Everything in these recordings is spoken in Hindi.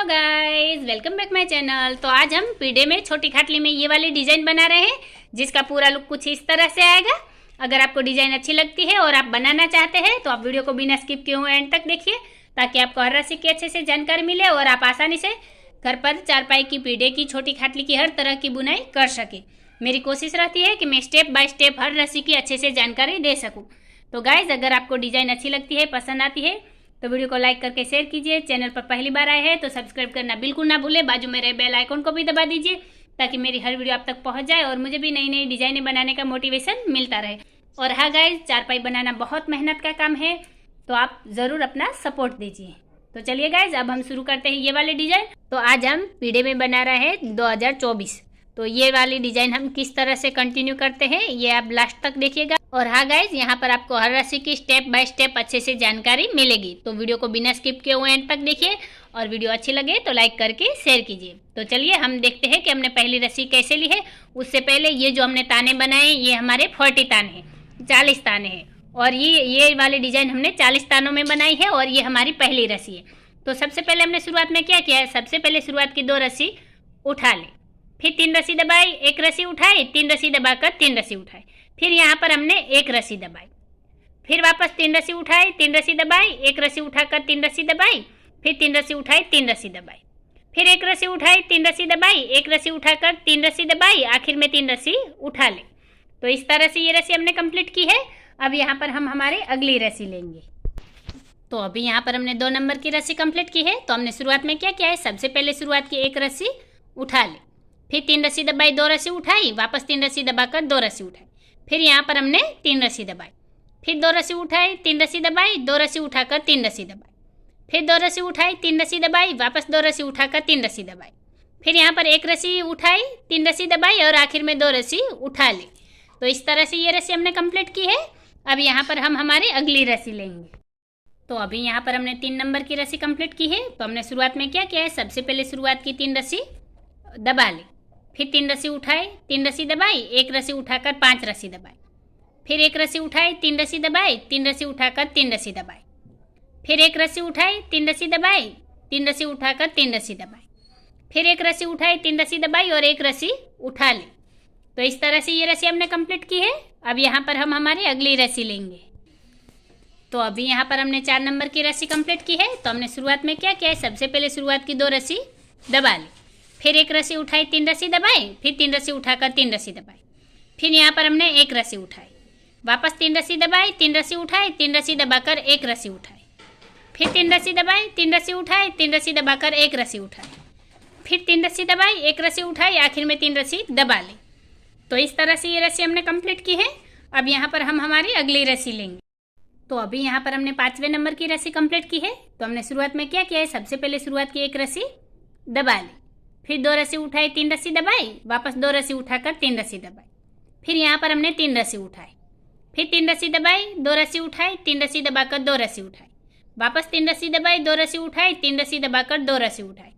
Hello guys, welcome back my channel. तो आज हम पीढ़े में छोटी खाटली में ये वाली डिजाइन बना रहे हैं, जिसका पूरा लुक कुछ इस तरह से आएगा। अगर आपको डिजाइन अच्छी लगती है और आप बनाना चाहते हैं तो आप वीडियो को बिना स्किप किए हुए एंड तक देखिए, ताकि आपको हर राशि की अच्छे से जानकारी मिले और आप आसानी से घर पर चारपाई की, पीढ़े की, छोटी खाटली की हर तरह की बुनाई कर सके। मेरी कोशिश रहती है कि मैं स्टेप बाय स्टेप हर राशि की अच्छे से जानकारी दे सकूँ। तो गाइज, अगर आपको डिजाइन अच्छी लगती है, पसंद आती है, तो वीडियो को लाइक करके शेयर कीजिए। चैनल पर पहली बार आए हैं तो सब्सक्राइब करना बिल्कुल ना भूलें। बाजू में रहे बेल आइकन को भी दबा दीजिए, ताकि मेरी हर वीडियो आप तक पहुंच जाए और मुझे भी नई नई डिजाइनें बनाने का मोटिवेशन मिलता रहे। और हाँ गाइज, चारपाई बनाना बहुत मेहनत का काम है, तो आप ज़रूर अपना सपोर्ट दीजिए। तो चलिए गाइज, अब हम शुरू करते हैं ये वाले डिजाइन। तो आज हम पीढ़े में बना रहे हैं 2024। तो ये वाली डिजाइन हम किस तरह से कंटिन्यू करते हैं ये आप लास्ट तक देखिएगा। और हाँ गाइज, यहाँ पर आपको हर राशि की स्टेप बाय स्टेप अच्छे से जानकारी मिलेगी, तो वीडियो को बिना स्किप किए हुए एंड तक देखिए। और वीडियो अच्छी लगे तो लाइक करके शेयर कीजिए। तो चलिए हम देखते हैं कि हमने पहली रस्सी कैसे ली है। उससे पहले ये जो हमने ताने बनाए, ये हमारे 40 ताने हैं, 40 ताने हैं। और ये वाली डिजाइन हमने 40 तानों में बनाई है, और ये हमारी पहली रस्सी है। तो सबसे पहले हमने शुरुआत में क्या किया है, सबसे पहले शुरुआत की 2 रस्सी उठा ली, फिर 3 रस्सी दबाई, 1 रस्सी उठाई, 3 रस्सी दबाकर 3 रस्सी उठाई, फिर यहाँ पर हमने 1 रस्सी दबाई, फिर वापस 3 रस्सी उठाई, 3 रस्सी दबाई, 1 रस्सी उठाकर 3 रस्सी दबाई, फिर 3 रस्सी उठाई, 3 रस्सी दबाई, फिर 1 रस्सी उठाई, 3 रस्सी दबाई, 1 रस्सी उठाकर 3 रस्सी दबाई, आखिर में 3 रस्सी उठा ले। तो इस तरह से ये रस्सी हमने कंप्लीट की है। अब यहाँ पर हम हमारी अगली रस्सी लेंगे। तो अभी यहाँ पर हमने 2 नंबर की रस्सी कंप्लीट की है। तो हमने शुरुआत में क्या किया है, सबसे पहले शुरुआत की 1 रस्सी उठा ली, फिर 3 रस्सी दबाई, 2 रस्सी उठाई, वापस 3 रस्सी दबाकर 2 रस्सी उठाई, फिर यहाँ पर हमने 3 रस्सी दबाई, फिर 2 रस्सी उठाई, 3 रस्सी दबाई, 2 रस्सी उठाकर 3 रस्सी दबाई, फिर 2 रस्सी उठाई, 3 रस्सी दबाई, वापस 2 रस्सी उठाकर 3 रस्सी दबाई, फिर यहाँ पर 1 रस्सी उठाई, 3 रस्सी दबाई और आखिर में 2 रस्सी उठा ली। तो इस तरह से ये रस्सी हमने कंप्लीट की है। अब यहाँ पर हम हमारी अगली रस्सी लेंगे। तो अभी यहाँ पर हमने 3 नंबर की रस्सी कंप्लीट की है। तो हमने शुरुआत में क्या किया है, सबसे पहले शुरुआत की 3 रस्सी दबा ली, फिर 3 रस्सी उठाई, 3 रस्सी दबाई, 1 रस्सी उठाकर 5 रस्सी दबाई, फिर 1 रस्सी उठाई, 3 रस्सी दबाई, 3 रस्सी उठाकर 3 रस्सी दबाई, फिर 1 रस्सी उठाई, 3 रस्सी दबाई, 3 रस्सी उठाकर 3 रस्सी दबाई, फिर 1 रस्सी उठाई, 3 रस्सी दबाई और 1 रस्सी उठा ली। तो इस तरह से ये रस्सी हमने कंप्लीट की है। अब यहाँ पर हम हमारी अगली रस्सी लेंगे। तो अभी यहाँ पर हमने 4 नंबर की रस्सी कंप्लीट की है। तो हमने शुरुआत में क्या किया है, सबसे पहले शुरुआत की 2 रस्सी दबा ली, फिर 1 रस्सी उठाई, 3 रस्सी दबाई, फिर 3 रस्सी उठाकर 3 रस्सी दबाई, फिर यहाँ पर हमने 1 रस्सी उठाई, वापस 3 रस्सी दबाई, 3 रस्सी उठाई, 3 रस्सी दबाकर 1 रस्सी उठाई, फिर 3 रस्सी दबाई, 3 रस्सी उठाई, 3 रस्सी दबाकर 1 रस्सी उठाई, फिर 3 रस्सी दबाई, 1 रस्सी उठाई, आखिर में 3 रस्सी दबा ली। तो इस तरह से ये रस्सी हमने कंप्लीट की है। अब यहाँ पर हम हमारी अगली रस्सी लेंगे। तो अभी यहाँ पर हमने 5वें नंबर की रस्सी कंप्लीट की है। तो हमने शुरुआत में क्या किया है, सबसे पहले शुरुआत की 1 रस्सी दबा ली, फिर 2 रस्सी उठाई, 3 रस्सी दबाई, वापस 2 रस्सी उठाकर 3 रस्सी दबाई, फिर यहाँ पर हमने 3 रस्सी उठाई, फिर 3 रस्सी दबाई, 2 रस्सी उठाई, 3 रस्सी दबाकर 2 रस्सी उठाई, वापस 3 रस्सी दबाई, 2 रस्सी उठाई, 3 रस्सी दबाकर 2 रस्सी उठाई,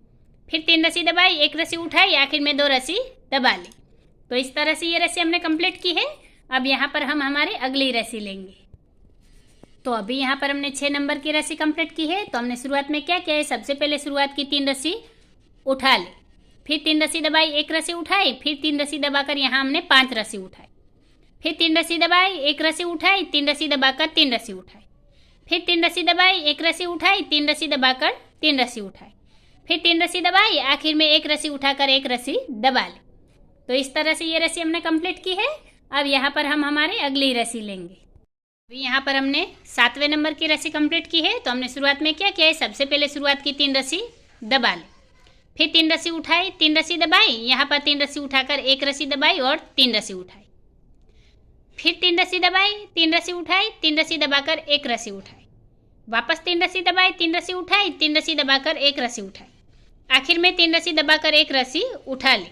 फिर 3 रस्सी दबाई, 1 रस्सी उठाई, आखिर में 2 रस्सी दबा ली। तो इस तरह से ये रस्सी हमने कंप्लीट की है। अब यहाँ पर हम हमारी अगली रस्सी लेंगे। तो अभी यहाँ पर हमने 6 नंबर की रस्सी कंप्लीट की है। तो हमने शुरुआत में क्या किया है, सबसे पहले शुरुआत की 3 रस्सी उठा ली, फिर 3 रस्सी दबाई, 1 रस्सी उठाई, फिर 3 रस्सी दबाकर यहाँ हमने 5 रस्सी उठाई, फिर 3 रस्सी दबाई, 1 रस्सी उठाई, 3 रस्सी दबाकर 3 रस्सी उठाई, फिर 3 रस्सी दबाई, 1 रस्सी उठाई, 3 रस्सी दबाकर 3 रस्सी उठाई, फिर 3 रस्सी दबाई, आखिर में 1 रस्सी उठाकर 1 रस्सी दबा ली। तो इस तरह से ये रस्सी हमने कंप्लीट की है। अब यहाँ पर हम हमारी अगली रस्सी लेंगे। अभी यहाँ पर हमने 7वें नंबर की रस्सी कंप्लीट की है। तो हमने शुरुआत में क्या किया है, सबसे पहले शुरुआत की 3 रस्सी दबा ली, फिर 3 रस्सी उठाई, 3 रस्सी दबाई, यहाँ पर 3 रस्सी उठाकर 1 रस्सी दबाई और 3 रस्सी उठाई, फिर 3 रस्सी दबाई, 3 रस्सी उठाई, 3 रस्सी दबाकर 1 रस्सी उठाई, वापस 3 रस्सी दबाई, 3 रस्सी उठाई, 3 रस्सी दबाकर 1 रस्सी उठाई, आखिर में 3 रस्सी दबाकर 1 रस्सी उठा ली।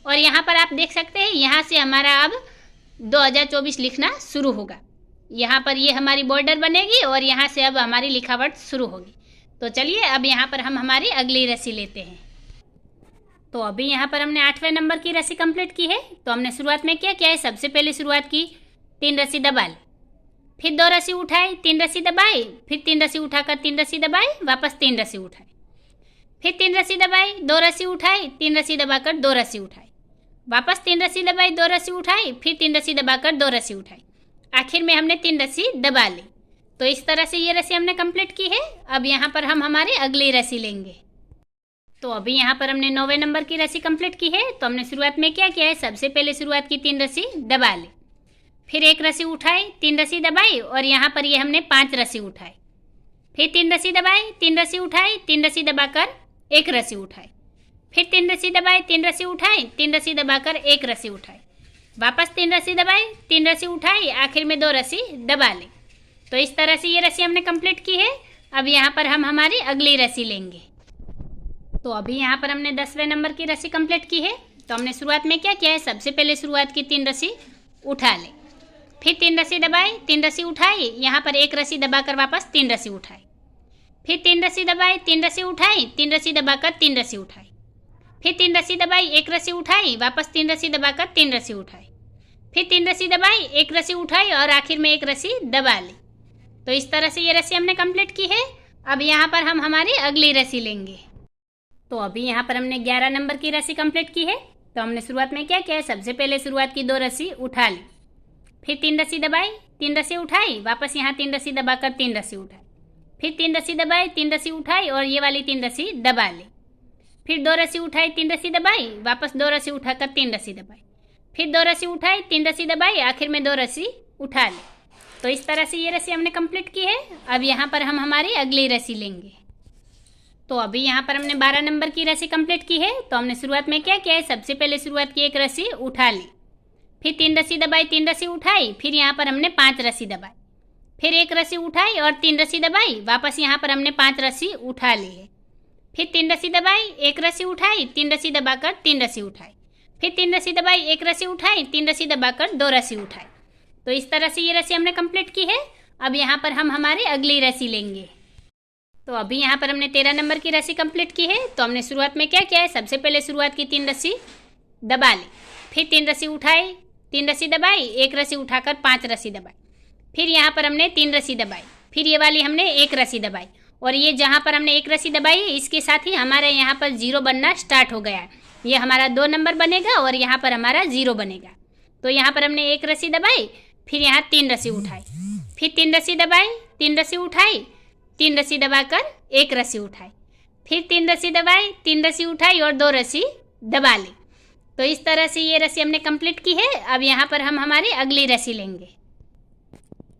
और यहाँ पर आप देख सकते हैं, यहाँ से हमारा अब 2024 लिखना शुरू होगा। यहाँ पर ये हमारी बॉर्डर बनेगी और यहाँ से अब हमारी लिखावट शुरू होगी। तो चलिए अब यहाँ पर हम हमारी अगली रस्सी लेते हैं। तो अभी यहाँ पर हमने 8वें नंबर की रस्सी कंप्लीट की है। तो हमने शुरुआत में क्या किया है, सबसे पहले शुरुआत की 3 रस्सी दबा ली, फिर 2 रस्सी उठाई, 3 रस्सी दबाई, फिर 3 रस्सी उठाकर 3 रस्सी दबाई, वापस 3 रस्सी उठाई, फिर 3 रस्सी दबाई, 2 रस्सी उठाई, 3 रस्सी दबाकर 2 रस्सी उठाई, वापस 3 रस्सी दबाई, 2 रस्सी उठाई, फिर 3 रस्सी दबाकर 2 रस्सी उठाई, आखिर में हमने 3 रस्सी दबा ली। तो इस तरह से ये रस्सी हमने कंप्लीट की है। अब यहाँ पर हम हमारी अगली रस्सी लेंगे। तो अभी यहाँ पर हमने 9वें नंबर की रस्सी कंप्लीट की है। तो हमने शुरुआत में क्या किया है, सबसे पहले शुरुआत की 3 रस्सी दबा ली, फिर 1 रस्सी उठाई, 3 रस्सी दबाई और यहाँ पर ये हमने 5 रस्सी उठाई, फिर 3 रस्सी दबाई, 3 रस्सी उठाई, 3 रस्सी दबाकर 1 रस्सी उठाई, फिर 3 रस्सी दबाई, 3 रस्सी उठाई, 3 रस्सी दबाकर 1 रस्सी उठाई, वापस 3 रस्सी दबाई, 3 रस्सी उठाई, आखिर में 2 रस्सी दबा ली। तो इस तरह से ये रस्सी हमने कंप्लीट की है। अब यहाँ पर हम हमारी अगली रस्सी लेंगे। तो अभी यहाँ पर हमने 10वें नंबर की रस्सी कंप्लीट की है। तो हमने शुरुआत में क्या किया है, सबसे पहले शुरुआत की 3 रस्सी उठा ले, फिर 3 रस्सी दबाई, 3 रस्सी उठाई, यहाँ पर 1 रस्सी दबाकर वापस 3 रस्सी उठाई, फिर 3 रस्सी दबाई, 3 रस्सी उठाई, 3 रस्सी दबाकर 3 रस्सी उठाई, फिर 3 रस्सी दबाई, 1 रस्सी उठाई, वापस 3 रस्सी दबाकर 3 रस्सी उठाई, फिर 3 रस्सी दबाई, 1 रस्सी उठाई और आखिर में 1 रस्सी दबा ली। तो इस तरह से ये रस्सी हमने कंप्लीट की है। अब यहाँ पर हम हमारी अगली रस्सी लेंगे। तो अभी यहाँ पर हमने 11 नंबर की रस्सी कंप्लीट की है। तो हमने शुरुआत में क्या किया है, सबसे पहले शुरुआत की 2 रस्सी उठा ली, फिर 3 रस्सी दबाई, 3 रस्सी उठाई, वापस यहाँ 3 रस्सी दबाकर 3 रस्सी उठाई, फिर 3 रस्सी दबाई, 3 रस्सी उठाई और ये वाली 3 रस्सी दबा ली, फिर 2 रस्सी उठाई, 3 रस्सी दबाई, वापस 2 रस्सी उठाकर 3 रस्सी दबाई, फिर 2 रस्सी उठाई, 3 रस्सी दबाई, आखिर में 2 रस्सी उठा ली। तो इस तरह से ये रस्सी हमने कंप्लीट की है। अब यहाँ पर हम हमारी अगली रस्सी लेंगे। तो अभी यहाँ पर हमने 12 नंबर की रस्सी कंप्लीट की है। तो हमने शुरुआत में क्या किया है, सबसे पहले शुरुआत की 1 रस्सी उठा ली, फिर 3 रस्सी दबाई, 3 रस्सी उठाई, फिर यहाँ पर हमने 5 रस्सी दबाई, फिर 1 रस्सी उठाई और 3 रस्सी दबाई, वापस यहाँ पर हमने 5 रस्सी उठा ली है, फिर 3 रस्सी दबाई, 1 रस्सी उठाई, 3 रस्सी दबाकर 3 रस्सी उठाई, फिर 3 रस्सी दबाई, 1 रस्सी उठाई, 3 रस्सी दबाकर 2 रस्सी उठाई। तो इस तरह से ये रस्सी हमने कंप्लीट की है। अब यहाँ पर हम हमारी अगली रस्सी लेंगे। तो अभी यहाँ पर हमने 13 नंबर की रस्सी कंप्लीट की है। तो हमने शुरुआत में क्या किया है, सबसे पहले शुरुआत की 3 रस्सी दबा ली, फिर 3 रस्सी उठाई, 3 रस्सी दबाई, 1 रस्सी उठाकर 5 रस्सी दबाई, फिर यहाँ पर हमने 3 रस्सी दबाई, फिर ये वाली हमने 1 रस्सी दबाई और ये जहाँ पर हमने 1 रस्सी दबाई है इसके साथ ही हमारे यहाँ पर 0 बनना स्टार्ट हो गया है। ये हमारा 2 नंबर बनेगा और यहाँ पर हमारा 0 बनेगा। तो यहाँ पर हमने 1 रस्सी दबाई, फिर यहाँ 3 रस्सी उठाई, फिर 3 रस्सी दबाई, 3 रस्सी उठाई, 3 रस्सी दबाकर 1 रस्सी उठाई, फिर 3 रस्सी दबाई, 3 रस्सी उठाई और 2 रस्सी दबा ली। तो इस तरह से ये रस्सी हमने कंप्लीट की है। अब यहाँ पर हम हमारी अगली रस्सी लेंगे।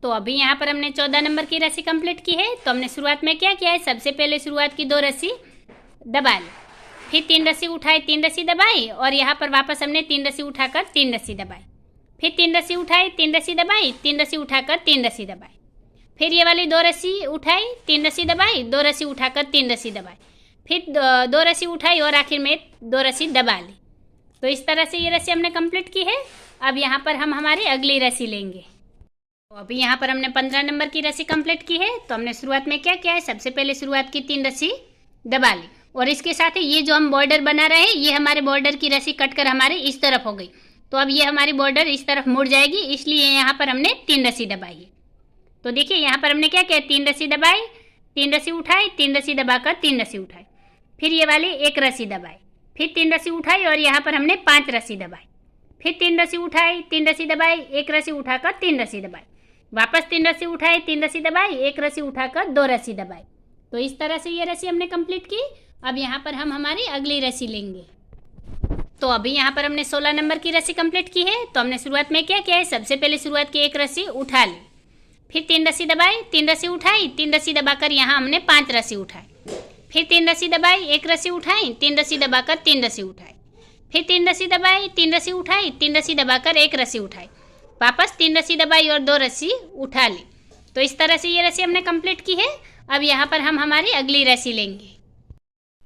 तो अभी यहाँ पर हमने 14 नंबर की रस्सी कंप्लीट की है। तो हमने शुरुआत में क्या किया है, सबसे पहले शुरुआत की 2 रस्सी दबा ली, फिर 3 रस्सी उठाई, 3 रस्सी दबाई और यहाँ पर वापस हमने 3 रस्सी उठाकर 3 रस्सी दबाई, फिर 3 रस्सी उठाई, 3 रस्सी दबाई, 3 रस्सी उठाकर 3 रस्सी दबाई, फिर ये वाली 2 रस्सी उठाई, 3 रस्सी दबाई, 2 रस्सी उठाकर 3 रस्सी दबाई, फिर 2 रस्सी उठाई और आखिर में 2 रस्सी दबा ली। तो इस तरह से ये रस्सी हमने कंप्लीट की है। अब यहाँ पर हम हमारी अगली रस्सी लेंगे। तो अभी यहाँ पर हमने 15 नंबर की रस्सी कंप्लीट की है। तो हमने शुरुआत में क्या किया है, सबसे पहले शुरुआत की 3 रस्सी दबा ली और इसके साथ ही ये जो हम बॉर्डर बना रहे हैं ये हमारे बॉर्डर की रस्सी कट कर हमारे इस तरफ हो गई। तो अब ये हमारी बॉर्डर इस तरफ मुड़ जाएगी, इसलिए यहाँ पर हमने 3 रस्सी दबाई है। तो देखिए यहाँ पर हमने क्या किया, 3 रस्सी दबाई, 3 रस्सी उठाई, 3 रस्सी दबाकर 3 रस्सी उठाई, फिर ये वाली 1 रस्सी दबाई, फिर 3 रस्सी उठाई और यहाँ पर हमने 5 रस्सी दबाई, फिर 3 रस्सी उठाई, 3 रस्सी दबाई, 1 रस्सी उठाकर 3 रस्सी दबाई, वापस 3 रस्सी उठाई, 3 रस्सी दबाई, 1 रस्सी उठाकर 2 रस्सी दबाई। तो इस तरह से ये रस्सी हमने कंप्लीट की। अब यहाँ पर हम हमारी अगली रस्सी लेंगे। तो अभी यहाँ पर हमने 16 नंबर की रस्सी कंप्लीट की है। तो हमने शुरुआत में क्या किया है, सबसे पहले शुरुआत की 1 रस्सी उठा ली, फिर 3 रस्सी दबाई, 3 रस्सी उठाई, 3 रस्सी दबाकर यहाँ हमने 5 रस्सी उठाई, फिर 3 रस्सी दबाई, 1 रस्सी उठाई, 3 रस्सी दबाकर 3 रस्सी उठाई, फिर 3 रस्सी दबाई, 3 रस्सी उठाई, 3 रस्सी दबाकर 1 रस्सी उठाई, वापस 3 रस्सी दबाई और 2 रस्सी उठा ली। तो इस तरह से ये रस्सी हमने कंप्लीट की है। अब यहाँ पर हम हमारी अगली रस्सी लेंगे।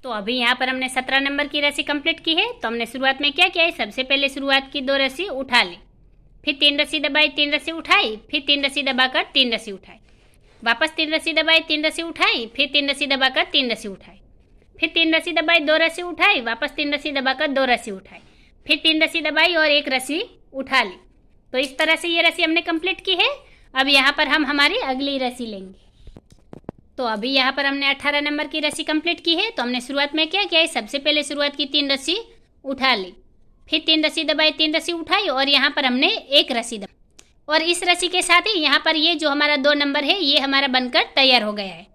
तो अभी यहाँ पर हमने 17 नंबर की रस्सी कंप्लीट की है। तो हमने शुरुआत में क्या किया है, सबसे पहले शुरुआत की 2 रस्सी उठा ली, फिर 3 रस्सी दबाई, 3 रस्सी उठाई, फिर 3 रस्सी दबाकर 3 रस्सी उठाई, वापस 3 रस्सी दबाई, 3 रस्सी उठाई, फिर 3 रस्सी दबाकर 3 रस्सी उठाई, फिर 3 रस्सी दबाई, 2 रस्सी उठाई, वापस 3 रस्सी दबाकर 2 रस्सी उठाई, फिर 3 रस्सी दबाई और 1 रस्सी उठा ली। तो इस तरह से ये रस्सी हमने कंप्लीट की है। अब यहाँ पर हम हमारी अगली रस्सी लेंगे। तो अभी यहाँ पर हमने 18 नंबर की रस्सी कंप्लीट की है। तो हमने शुरुआत में क्या किया है, सबसे पहले शुरुआत की 3 रस्सी उठा ली, फिर 3 रस्सी दबाई, 3 रस्सी उठाई और यहाँ पर हमने 1 रस्सी दबाई और इस रस्सी के साथ ही यहाँ पर ये जो हमारा 2 नंबर है ये हमारा बनकर तैयार हो गया है।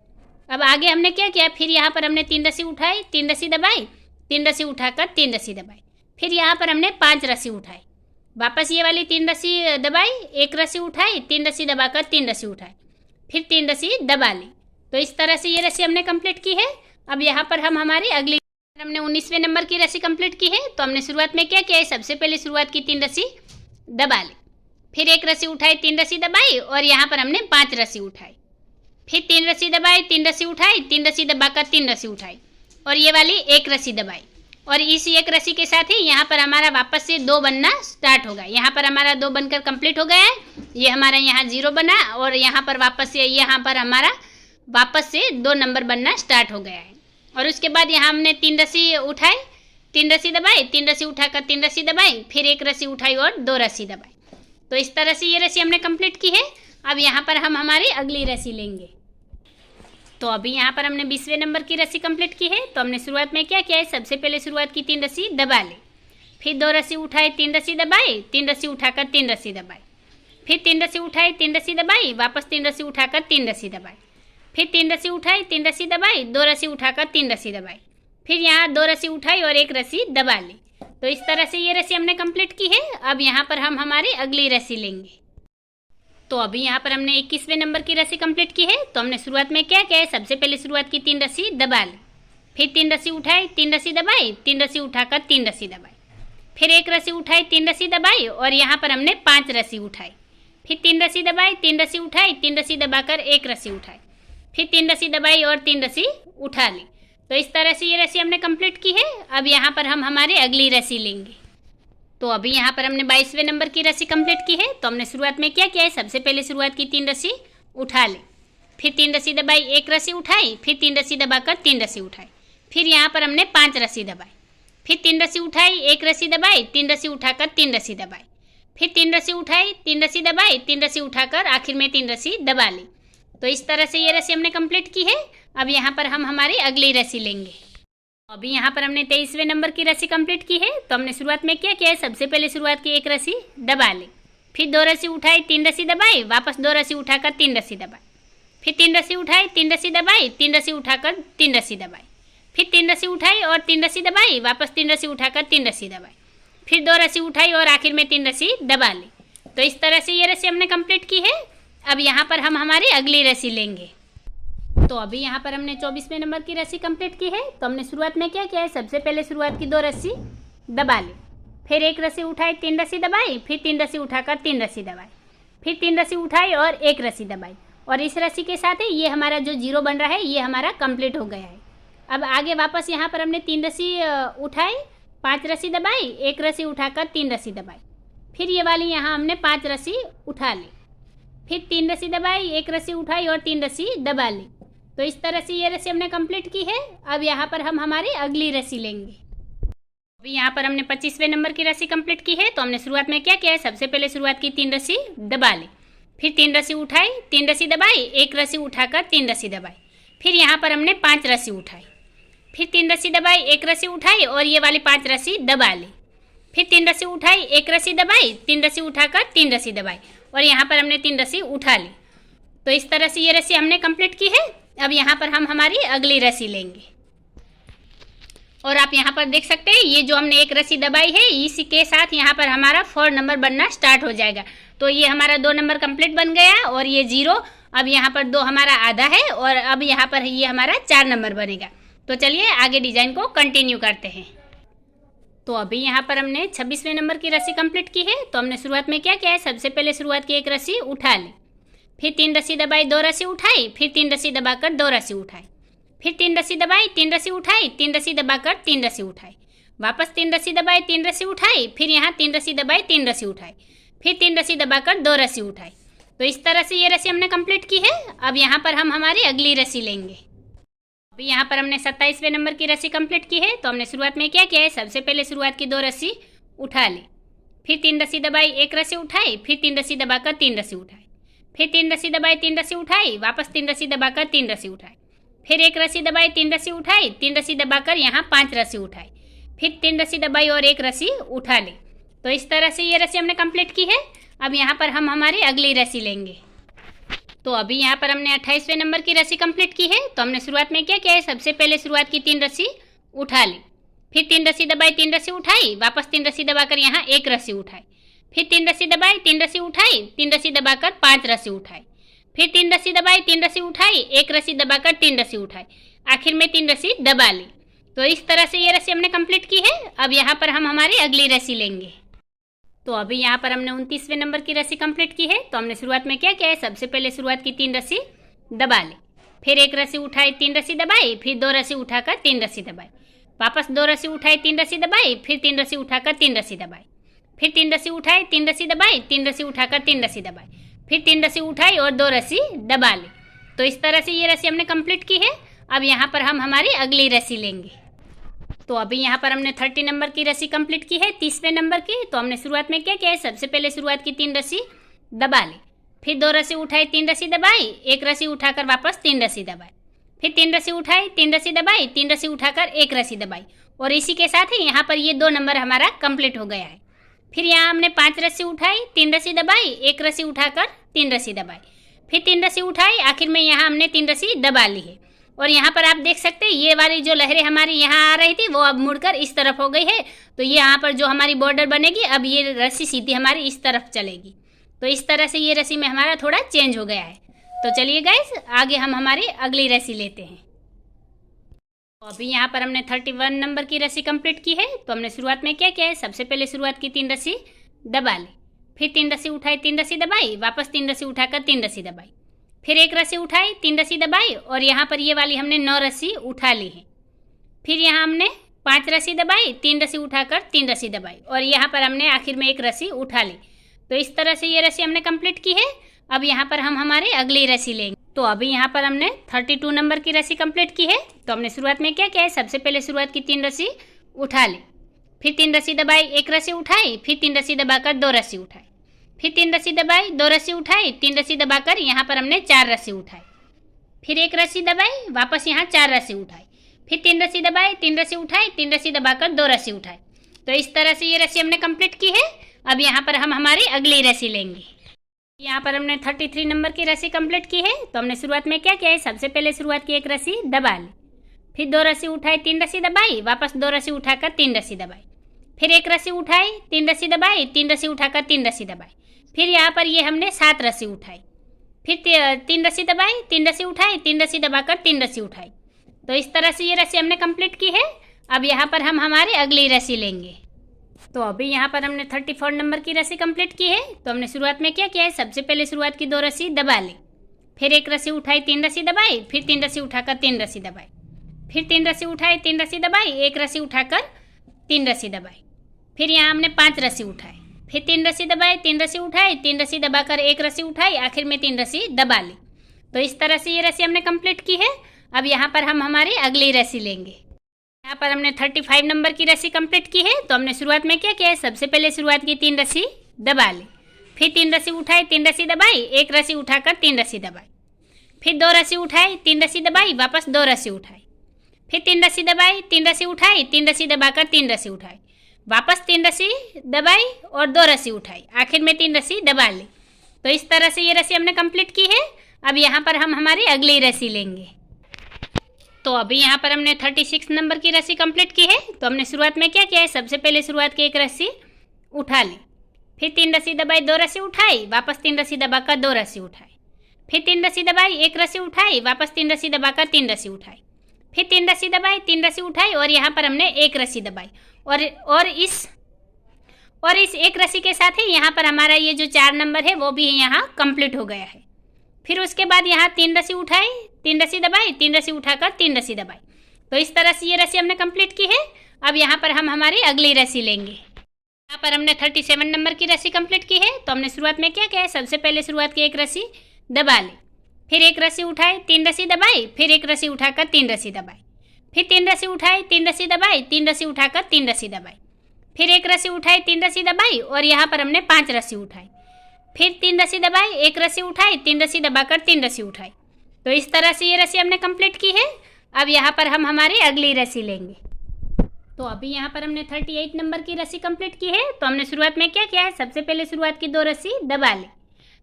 अब आगे हमने क्या किया, फिर यहाँ पर हमने 3 रस्सी उठाई, 3 रस्सी दबाई, 3 रस्सी उठाकर 3 रस्सी दबाई, फिर यहाँ पर हमने 5 रस्सी उठाई, वापस ये वाली 3 रस्सी दबाई, 1 रस्सी उठाई, 3 रस्सी दबाकर 3 रस्सी उठाई, फिर 3 रस्सी दबा ली। तो इस तरह से ये रस्सी हमने कंप्लीट की है। अब यहाँ पर हम हमारी अगली हमने 19वें नंबर की रस्सी कंप्लीट की है। तो हमने शुरुआत में क्या किया है, सबसे पहले शुरुआत की 3 रस्सी दबा ली, फिर 1 रस्सी उठाई, 3 रस्सी दबाई और यहाँ पर हमने 5 रस्सी उठाई, फिर 3 रस्सी दबाई, 3 रस्सी उठाई, 3 रस्सी दबाकर 3 रस्सी उठाई और ये वाली 1 रस्सी दबाई और इस 1 रस्सी के साथ ही यहाँ पर हमारा वापस से 2 बनना स्टार्ट होगा। यहाँ पर हमारा 2 बनकर कंप्लीट हो गया है। ये हमारा यहाँ 0 बना और यहाँ पर वापस से यहाँ पर हमारा वापस से 2 नंबर बनना स्टार्ट हो गया है। और उसके बाद यहाँ हमने 3 रस्सी उठाई, 3 रस्सी दबाई, 3 रस्सी उठाकर 3 रस्सी दबाई, फिर 1 रस्सी उठाई और 2 रस्सी दबाई। तो इस तरह से ये रस्सी हमने कंप्लीट की है। अब यहाँ पर हम हमारी अगली रस्सी लेंगे। तो अभी यहाँ पर हमने 20वें नंबर की रस्सी कंप्लीट की है। तो हमने शुरुआत में क्या किया है, सबसे पहले शुरुआत की 3 रस्सी दबा ली, फिर 2 रस्सी उठाई, 3 रस्सी दबाई, 3 रस्सी उठाकर 3 रस्सी दबाई, फिर 3 रस्सी उठाई, 3 रस्सी दबाई, वापस 3 रस्सी उठाकर 3 रस्सी दबाई, फिर 3 रस्सी उठाई, 3 रस्सी दबाई, 2 रस्सी उठाकर 3 रस्सी दबाई, फिर यहाँ 2 रस्सी उठाई और 1 रस्सी दबा ली। तो इस तरह से ये रस्सी हमने कंप्लीट की है। अब यहाँ पर हम हमारी अगली रस्सी लेंगे। तो अभी यहाँ पर हमने 21वें नंबर की रस्सी कंप्लीट की है। तो हमने शुरुआत में क्या किया है, सबसे पहले शुरुआत की 3 रस्सी दबा ली, फिर 3 रस्सी उठाई, 3 रस्सी दबाई, 3 रस्सी उठाकर 3 रस्सी दबाई, फिर 1 रस्सी उठाई, 3 रस्सी दबाई और यहाँ पर हमने 5 रस्सी उठाई, फिर 3 रस्सी दबाई, 3 रस्सी उठाई, 3 रस्सी दबाकर 1 रस्सी उठाई, फिर 3 रस्सी दबाई और 3 रस्सी उठा ली। तो इस तरह से ये रस्सी हमने कंप्लीट की है। अब यहाँ पर हम हमारी अगली रस्सी लेंगे। तो अभी यहाँ पर हमने 22वें नंबर की रस्सी कंप्लीट की है। तो हमने शुरुआत में क्या किया है, सबसे पहले शुरुआत की 3 रस्सी उठा ली, फिर 3 रस्सी दबाई, 1 रस्सी उठाई, फिर 3 रस्सी दबाकर 3 रस्सी उठाई, फिर यहाँ पर हमने 5 रस्सी दबाई, फिर 3 रस्सी उठाई, 1 रस्सी दबाई, 3 रस्सी उठाकर 3 रस्सी दबाई, फिर 3 रस्सी उठाई, 3 रस्सी दबाई, 3 रस्सी उठाकर आखिर में 3 रस्सी दबा ली। तो इस तरह से ये रस्सी हमने कंप्लीट की है। अब यहाँ पर हम हमारी अगली रस्सी लेंगे। अभी यहाँ पर हमने 23वें नंबर की रस्सी कंप्लीट की है। तो हमने शुरुआत में क्या किया है, सबसे पहले शुरुआत की 1 रस्सी दबा ली, फिर 2 रस्सी उठाई, 3 रस्सी दबाई, वापस 2 रस्सी उठाकर 3 रस्सी दबाई, फिर 3 रस्सी उठाई, 3 रस्सी दबाई, 3 रस्सी उठाकर 3 रस्सी दबाई, फिर 3 रस्सी उठाई और 3 रस्सी दबाई, वापस 3 रस्सी उठाकर 3 रस्सी दबाई, फिर 2 रस्सी उठाई और आखिर में 3 रस्सी दबा ली। तो इस तरह से ये रस्सी हमने कंप्लीट की है। अब यहाँ पर हम हमारी अगली रस्सी लेंगे। तो अभी यहाँ पर हमने 24वें नंबर की रस्सी कंप्लीट की है। तो हमने शुरुआत में क्या किया है, सबसे पहले शुरुआत की 2 रस्सी दबा ली, फिर 1 रस्सी उठाई, 3 रस्सी दबाई, फिर 3 रस्सी उठाकर 3 रस्सी दबाई, फिर 3 रस्सी उठाई और 1 रस्सी दबाई और इस रस्सी के साथ ही ये हमारा जो 0 बन रहा है ये हमारा कंप्लीट हो गया है। अब आगे वापस यहाँ पर हमने 3 रस्सी उठाई, 5 रस्सी दबाई, 1 रस्सी उठाकर 3 रस्सी दबाई, फिर ये वाली यहाँ हमने 5 रस्सी उठा ली, फिर 3 रस्सी दबाई, 1 रस्सी उठाई और 3 रस्सी दबा ली। तो इस तरह से ये रस्सी हमने कंप्लीट की है। अब यहाँ पर हम हमारी अगली रस्सी लेंगे। अभी यहाँ पर हमने 25वें नंबर की रस्सी कंप्लीट की है। तो हमने शुरुआत में क्या किया है, सबसे पहले शुरुआत की 3 रस्सी दबा ली, फिर 3 रस्सी उठाई, 3 रस्सी दबाई, 1 रस्सी उठाकर 3 रस्सी दबाई, फिर यहाँ पर हमने 5 रस्सी उठाई, फिर 3 रस्सी दबाई, 1 रस्सी उठाई और ये वाली 5 रस्सी दबा ली, फिर 3 रस्सी उठाई, 1 रस्सी दबाई, 3 रस्सी उठाकर 3 रस्सी दबाई और यहाँ पर हमने 3 रस्सी उठा ली। तो इस तरह से ये रस्सी हमने कंप्लीट की है। अब यहाँ पर हम हमारी अगली रस्सी लेंगे और आप यहाँ पर देख सकते हैं ये जो हमने 1 रस्सी दबाई है इसी के साथ यहाँ पर हमारा 4 नंबर बनना स्टार्ट हो जाएगा। तो ये हमारा 2 नंबर कंप्लीट बन गया और ये 0, अब यहाँ पर 2 हमारा आधा है और अब यहाँ पर ये हमारा 4 नंबर बनेगा। तो चलिए आगे डिजाइन को कंटिन्यू करते हैं। तो अभी यहाँ पर हमने 26वें नंबर की रस्सी कंप्लीट की है। तो हमने शुरुआत में क्या किया है, सबसे पहले शुरुआत की 1 रस्सी उठा ली, फिर 3 रस्सी दबाई, 2 रस्सी उठाई, फिर 3 रस्सी दबाकर 2 रस्सी उठाई, फिर 3 रस्सी दबाई, 3 रस्सी उठाई, 3 रस्सी दबाकर 3 रस्सी उठाई, वापस 3 रस्सी दबाई, 3 रस्सी उठाई, फिर यहाँ 3 रस्सी दबाई, 3 रस्सी उठाई, फिर 3 रस्सी दबाकर 2 रस्सी उठाई। तो इस तरह से ये रस्सी हमने कंप्लीट की है। अब यहाँ पर हम हमारी अगली रस्सी लेंगे। अभी यहाँ पर हमने 27वें नंबर की रस्सी कंप्लीट की है। तो हमने शुरुआत में क्या किया है, सबसे पहले शुरुआत की 2 रस्सी उठा ली, फिर 3 रस्सी दबाई, 1 रस्सी उठाई, फिर 3 रस्सी दबाकर 3 रस्सी उठाई, फिर 3 रस्सी दबाई, 3 रस्सी उठाई, वापस 3 रस्सी दबाकर 3 रस्सी उठाई, फिर 1 रस्सी दबाई, 3 रस्सी उठाई, 3 रस्सी दबाकर यहाँ 5 रस्सी उठाई, फिर 3 रस्सी दबाई और 1 रस्सी उठा ली। तो इस तरह से ये रस्सी हमने कंप्लीट की है। अब यहाँ पर हम हमारी अगली रस्सी लेंगे। तो अभी यहाँ पर हमने 28वें नंबर की रस्सी कंप्लीट की है। तो हमने शुरुआत में क्या किया है, सबसे पहले शुरुआत की 3 रस्सी उठा ली, फिर 3 रस्सी दबाई, 3 रस्सी उठाई, वापस 3 रस्सी दबाकर यहाँ 1 रस्सी उठाई, फिर 3 रस्सी दबाई, 3 रस्सी उठाई, 3 रस्सी दबाकर 5 रस्सी उठाई, फिर 3 रस्सी दबाई, 3 रस्सी उठाई, 1 रस्सी दबाकर 3 रस्सी उठाई, आखिर में 3 रस्सी दबा ली। तो इस तरह से ये रस्सी हमने कंप्लीट की है। अब यहाँ पर हम हमारी अगली रस्सी लेंगे। तो अभी यहाँ पर हमने 29वें नंबर की रस्सी कंप्लीट की है। तो हमने शुरुआत में क्या किया है, सबसे पहले शुरुआत की 3 रस्सी दबा ली, फिर 1 रस्सी उठाई, 3 रस्सी दबाई, फिर 2 रस्सी उठाकर 3 रस्सी दबाई, वापस 2 रस्सी उठाई, 3 रस्सी दबाई, फिर 3 रस्सी उठाकर 3 रस्सी दबाई, फिर 3 रस्सी उठाई, 3 रस्सी दबाई, 3 रस्सी उठाकर 3 रस्सी दबाई, फिर 3 रस्सी उठाई और 2 रस्सी दबा ली। तो इस तरह से ये रस्सी हमने कंप्लीट की है। अब यहाँ पर हम हमारी अगली रस्सी लेंगे। तो अभी यहाँ पर हमने 30 नंबर की रस्सी कंप्लीट की है, 30वें नंबर की। तो हमने शुरुआत में क्या किया है, सबसे पहले शुरुआत की 3 रस्सी दबा ली, फिर 2 रस्सी उठाई, 3 रस्सी दबाई, 1 रस्सी उठाकर वापस 3 रस्सी दबाई, फिर 3 रस्सी उठाई, 3 रस्सी दबाई, 3 रस्सी उठाकर 1 रस्सी दबाई, और इसी के साथ ही यहाँ पर ये 2 नंबर हमारा कंप्लीट हो गया है। फिर यहाँ हमने 5 रस्सी उठाई, 3 रस्सी दबाई, 1 रस्सी उठाकर 3 रस्सी दबाई, फिर 3 रस्सी उठाई, आखिर में यहाँ हमने 3 रस्सी दबा ली है। और यहाँ पर आप देख सकते हैं ये वाली जो लहरें हमारी यहाँ आ रही थी वो अब मुड़कर इस तरफ हो गई है। तो ये यहाँ पर जो हमारी बॉर्डर बनेगी, अब ये रस्सी सीधी हमारी इस तरफ चलेगी। तो इस तरह से ये रस्सी में हमारा थोड़ा चेंज हो गया है। तो चलिए गाइस, आगे हम हमारी अगली रस्सी लेते हैं। तो अभी यहाँ पर हमने 31 नंबर की रस्सी कंप्लीट की है। तो हमने शुरुआत में क्या किया है, सबसे पहले शुरुआत की 3 रस्सी दबा ली, फिर 3 रस्सी उठाई, 3 रस्सी दबाई, वापस 3 रस्सी उठाकर 3 रस्सी दबाई, फिर 1 रस्सी उठाई, 3 रस्सी दबाई, और यहाँ पर ये वाली हमने 9 रस्सी उठा ली है। फिर यहाँ हमने 5 रस्सी दबाई, 3 रस्सी उठाकर 3 रस्सी दबाई, और यहाँ पर हमने आखिर में 1 रस्सी उठा ली। तो इस तरह से ये रस्सी हमने कंप्लीट की है। अब यहाँ पर हम हमारी अगली रस्सी लेंगे। तो अभी यहाँ पर हमने 32 नंबर की रस्सी कंप्लीट की है। तो हमने शुरुआत में क्या किया है, सबसे पहले शुरुआत की 3 रस्सी उठा ली, फिर 3 रस्सी दबाई, 1 रस्सी उठाई, फिर 3 रस्सी दबाकर 2 रस्सी उठाई, फिर 3 रस्सी दबाई, 2 रस्सी उठाई, 3 रस्सी दबाकर यहाँ पर हमने 4 रस्सी उठाई, फिर 1 रस्सी दबाई, वापस यहाँ 4 रस्सी उठाई, फिर 3 रस्सी दबाई, 3 रस्सी उठाई, 3 रस्सी दबाकर 2 रस्सी उठाई। तो इस तरह से ये रस्सी हमने कंप्लीट की है। अब यहाँ पर हम हमारी अगली रस्सी लेंगे। यहाँ पर हमने 33 नंबर की रस्सी कंप्लीट की है। तो हमने शुरुआत में क्या किया है, सबसे पहले शुरुआत की 1 रस्सी दबा ली, फिर 2 रस्सी उठाई, 3 रस्सी दबाई, वापस 2 रस्सी उठाकर 3 रस्सी दबाई, फिर 1 रस्सी उठाई, 3 रस्सी दबाई, 3 रस्सी उठाकर 3 रस्सी दबाई, फिर यहाँ पर ये हमने 7 रस्सी उठाई, फिर 3 रस्सी दबाई, 3 रस्सी उठाई, 3 रस्सी दबाकर 3 रस्सी उठाई। तो इस तरह से ये रस्सी हमने कंप्लीट की है। अब यहाँ पर हम हमारी अगली रस्सी लेंगे। तो अभी यहाँ पर हमने 34 नंबर की रस्सी कंप्लीट की है। तो हमने शुरुआत में क्या किया है, सबसे पहले शुरुआत की 2 रस्सी दबा ली, फिर 1 रस्सी उठाई, 3 रस्सी दबाई, फिर 3 रस्सी उठाकर 3 रस्सी दबाई, फिर 3 रस्सी उठाई, 3 रस्सी दबाई, 1 रस्सी उठाकर 3 रस्सी दबाई, फिर यहाँ हमने 5 रस्सी उठाई, फिर 3 रस्सी दबाई, 3 रस्सी उठाई, 3 रस्सी दबाकर 1 रस्सी उठाई, आखिर में 3 रस्सी दबा ली। तो इस तरह से ये रस्सी हमने कंप्लीट की है। अब यहाँ पर हम हमारी अगली रस्सी लेंगे। यहाँ पर हमने 35 नंबर की रस्सी कंप्लीट की है। तो हमने शुरुआत में क्या किया है, सबसे पहले शुरुआत की 3 रस्सी दबा ली, फिर 3 रस्सी उठाई, 3 रस्सी दबाई, 1 रस्सी उठाकर 3 रस्सी दबाई, फिर 2 रस्सी उठाई, 3 रस्सी दबाई, वापस 2 रस्सी उठाई, फिर 3 रस्सी दबाई, 3 रस्सी उठाई, 3 रस्सी दबाकर 3 रस्सी उठाई, वापस 3 रस्सी दबाई और 2 रस्सी उठाई, आखिर में 3 रस्सी दबा ली। तो इस तरह से ये रस्सी हमने कंप्लीट की है। अब यहाँ पर हम हमारी अगली रस्सी लेंगे। तो अभी यहाँ पर हमने 36 नंबर की रस्सी कंप्लीट की है। तो हमने शुरुआत में क्या किया है, सबसे पहले शुरुआत की 1 रस्सी उठा ली, फिर 3 रस्सी दबाई, 2 रस्सी उठाई, वापस 3 रस्सी दबाकर 2 रस्सी उठाई, फिर 3 रस्सी दबाई, 1 रस्सी उठाई, वापस 3 रस्सी दबाकर 3 रस्सी उठाई, फिर 3 रस्सी दबाई, 3 रस्सी उठाई, और यहाँ पर हमने 1 रस्सी दबाई, और इस 1 रस्सी के साथ ही यहाँ पर हमारा ये जो 4 नंबर है वो भी यहाँ कंप्लीट हो गया है। फिर उसके बाद यहाँ 3 रस्सी उठाई, 3 रस्सी दबाई, 3 रस्सी उठाकर 3 रस्सी दबाई। तो इस तरह से ये रस्सी हमने कंप्लीट की है। अब यहाँ पर हम हमारी अगली रस्सी लेंगे। यहाँ पर हमने 37 नंबर की रस्सी कंप्लीट की है। तो हमने शुरुआत में क्या किया है, सबसे पहले शुरुआत की 1 रस्सी दबा ली, फिर 1 रस्सी उठाई, 3 रस्सी दबाई, फिर 1 रस्सी उठाकर 3 रस्सी दबाई, फिर 3 रस्सी उठाई, 3 रस्सी दबाई, 3 रस्सी उठाकर 3 रस्सी दबाई, फिर 1 रस्सी उठाई, 3 रस्सी दबाई, और यहाँ पर हमने 5 रस्सी उठाई, फिर 3 रस्सी दबाई, एक रस्सी उठाई, 3 रस्सी दबाकर 3 रस्सी उठाई। तो इस तरह से ये रस्सी हमने कंप्लीट की है। अब यहाँ पर हम हमारी अगली रस्सी लेंगे। तो अभी यहाँ पर हमने 38 नंबर की रस्सी कंप्लीट की है। तो हमने शुरुआत में क्या किया है, सबसे पहले शुरुआत की 2 रस्सी दबा ली,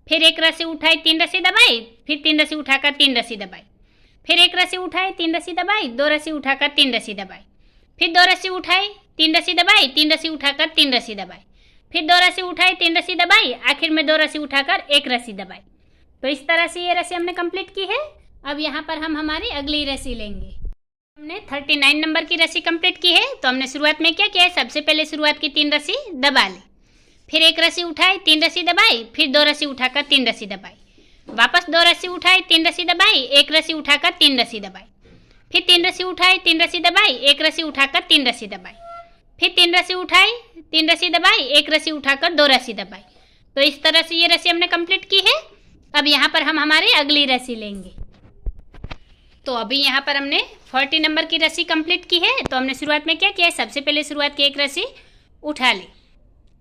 फिर एक रस्सी उठाई, 3 रस्सी दबाई, फिर 3 रस्सी उठाकर 3 रस्सी दबाई, फिर एक रस्सी उठाई, 3 रस्सी दबाई, 2 रस्सी उठाकर 3 रस्सी दबाई, फिर 2 रस्सी उठाई, 3 रस्सी दबाई, 3 रस्सी उठाकर 3 रस्सी दबाई, फिर 2 रस्सी उठाई, 3 रस्सी दबाई, आखिर में 2 रस्सी उठाकर 1 रस्सी दबाई। तो इस तरह से ये रस्सी हमने कंप्लीट की है। अब यहाँ पर हम हमारी अगली रस्सी लेंगे। हमने 39 नंबर की रस्सी कंप्लीट की है। तो हमने शुरुआत में क्या किया है, सबसे पहले शुरुआत की 3 रस्सी दबा ली, फिर एक रस्सी उठाई, 3 रस्सी दबाई, फिर 2 रस्सी उठाकर 3 रस्सी दबाई, वापस 2 रस्सी उठाई, 3 रस्सी दबाई, एक रस्सी उठाकर 3 रस्सी दबाई, फिर 3 रस्सी उठाई, 3 रस्सी दबाई, एक रस्सी उठाकर 3 रस्सी दबाई, फिर 3 रस्सी उठाई, 3 रस्सी दबाई, एक रस्सी उठाकर 2 रस्सी दबाई। तो इस तरह से ये रस्सी हमने कंप्लीट की है। अब यहाँ पर हम हमारी अगली रस्सी लेंगे। तो अभी यहाँ पर हमने 40 नंबर की रस्सी कंप्लीट की है। तो हमने शुरुआत में क्या किया है, सबसे पहले शुरुआत की एक रस्सी उठा ली,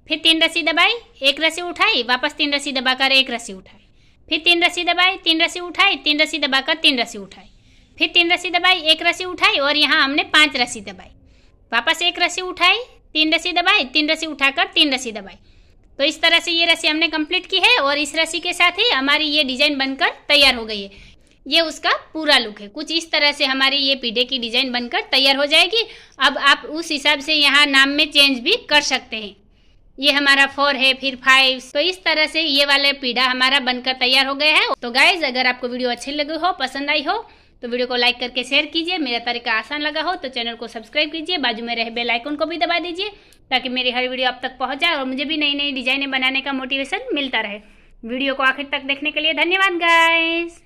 फिर 3 रस्सी दबाई, एक रस्सी उठाई, वापस 3 रस्सी दबाकर एक रस्सी उठाई, फिर 3 रस्सी दबाई, 3 रस्सी उठाई, 3 रस्सी दबाकर 3 रस्सी उठाई, फिर 3 रस्सी दबाई, एक रस्सी उठाई और यहाँ हमने 5 रस्सी दबाई, वापस एक रस्सी उठाई, 3 रस्सी दबाई, 3 रस्सी उठाकर 3 रस्सी दबाई। तो इस तरह से ये रस्सी हमने कंप्लीट की है और इस रस्सी के साथ ही हमारी ये डिज़ाइन बनकर तैयार हो गई है। ये उसका पूरा लुक है। कुछ इस तरह से हमारी ये पीढ़े की डिज़ाइन बनकर तैयार हो जाएगी। अब आप उस हिसाब से यहाँ नाम में चेंज भी कर सकते हैं। ये हमारा 4 है, फिर 5। तो इस तरह से ये वाला पीढ़ा हमारा बनकर तैयार हो गया है। तो गाइज, अगर आपको वीडियो अच्छी लगी हो, पसंद आई हो, तो वीडियो को लाइक करके शेयर कीजिए। मेरा तरीका आसान लगा हो तो चैनल को सब्सक्राइब कीजिए, बाजू में रहे बेल आइकन को भी दबा दीजिए ताकि मेरी हर वीडियो आप तक पहुंच जाए और मुझे भी नई नई डिजाइनें बनाने का मोटिवेशन मिलता रहे। वीडियो को आखिर तक देखने के लिए धन्यवाद गाइस।